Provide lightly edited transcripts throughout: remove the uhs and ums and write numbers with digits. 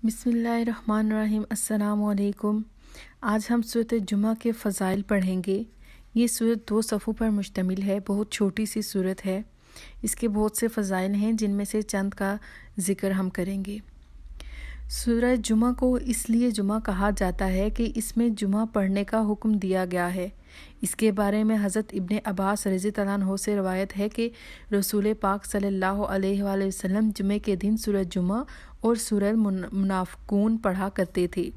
بسم اللہ الرحمن الرحیم۔ السلام علیکم۔ آج ہم سورۃ جمعہ کے فضائل پڑھیں گے۔ یہ سورت 2 صفحوں پر مشتمل ہے، بہت چھوٹی سی سورت ہے۔ اس کے بہت سے فضائل ہیں جن میں سے چند کا ذکر ہم کریں گے۔ سورہ جمعہ کو اس لیے جمعہ کہا جاتا ہے کہ اس میں جمعہ پڑھنے کا حکم دیا گیا ہے۔ اس کے بارے میں حضرت ابن عباس رضی اللہ عنہ سے روایت ہے کہ رسول پاک صلی اللہ علیہ وآلہ وسلم جمعے کے دن سورہ جمعہ اور سورہ منافقون پڑھا کرتے تھے۔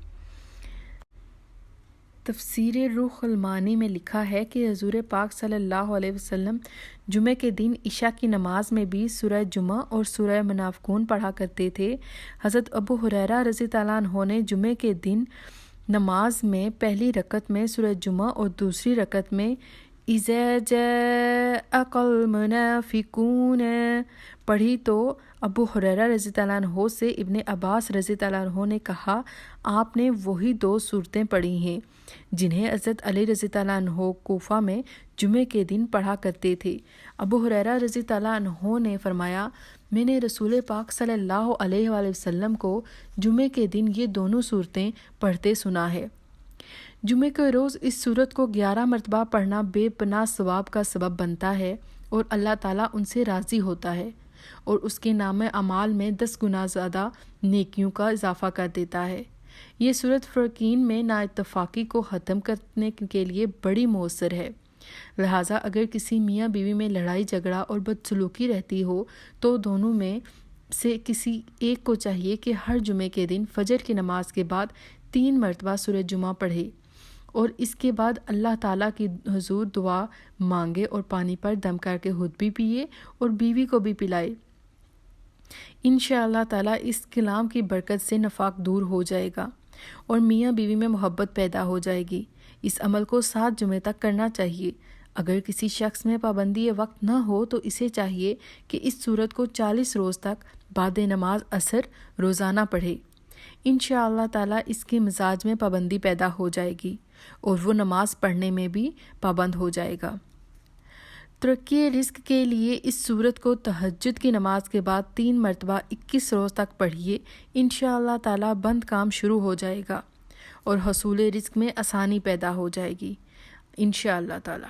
تفسیر روح المعانی میں لکھا ہے کہ حضور پاک صلی اللہ علیہ وسلم جمعے کے دن عشاء کی نماز میں بھی سورہ جمعہ اور سورہ منافقون پڑھا کرتے تھے۔ حضرت ابو ہریرہ رضی اللہ عنہ نے جمعے کے دن نماز میں پہلی رکعت میں سورہ جمعہ اور دوسری رکعت میں اذا جاءک المنافقون پڑھی تو ابو ہریرہ رضی اللہ عنہ سے ابن عباس رضی اللہ عنہ نے کہا، آپ نے وہی 2 سورتیں پڑھی ہیں جنہیں حضرت علی رضی اللہ عنہ کوفہ میں جمعے کے دن پڑھا کرتے تھے۔ ابو ہریرہ رضی اللہ عنہ نے فرمایا، میں نے رسول پاک صلی اللہ علیہ وآلہ وسلم کو جمعے کے دن یہ دونوں صورتیں پڑھتے سنا ہے۔ جمعے کے روز اس صورت کو 11 مرتبہ پڑھنا بے پناہ ثواب کا سبب بنتا ہے اور اللہ تعالیٰ ان سے راضی ہوتا ہے اور اس کے نامہ اعمال میں 10 گنا زیادہ نیکیوں کا اضافہ کر دیتا ہے۔ یہ صورت فرقین میں نااتفاقی کو ختم کرنے کے لیے بڑی مؤثر ہے۔ لہٰذا اگر کسی میاں بیوی میں لڑائی جھگڑا اور بدسلوکی رہتی ہو تو دونوں میں سے کسی ایک کو چاہیے کہ ہر جمعے کے دن فجر کی نماز کے بعد 3 مرتبہ سورہ جمعہ پڑھے اور اس کے بعد اللہ تعالیٰ کی حضور دعا مانگے اور پانی پر دم کر کے خود بھی پیے اور بیوی کو بھی پلائے۔ انشاءاللہ تعالیٰ اس کلام کی برکت سے نفاق دور ہو جائے گا اور میاں بیوی میں محبت پیدا ہو جائے گی۔ اس عمل کو 7 جمعے تک کرنا چاہیے۔ اگر کسی شخص میں پابندی وقت نہ ہو تو اسے چاہیے کہ اس سورت کو 40 روز تک بعد نماز عصر روزانہ پڑھے۔ انشاءاللہ تعالیٰ اس کے مزاج میں پابندی پیدا ہو جائے گی اور وہ نماز پڑھنے میں بھی پابند ہو جائے گا۔ ترقی رزق کے لیے اس سورت کو تہجد کی نماز کے بعد 3 مرتبہ 21 روز تک پڑھیے۔ انشاءاللہ تعالیٰ بند کام شروع ہو جائے گا اور حصول رزق میں آسانی پیدا ہو جائے گی انشاءاللہ تعالیٰ۔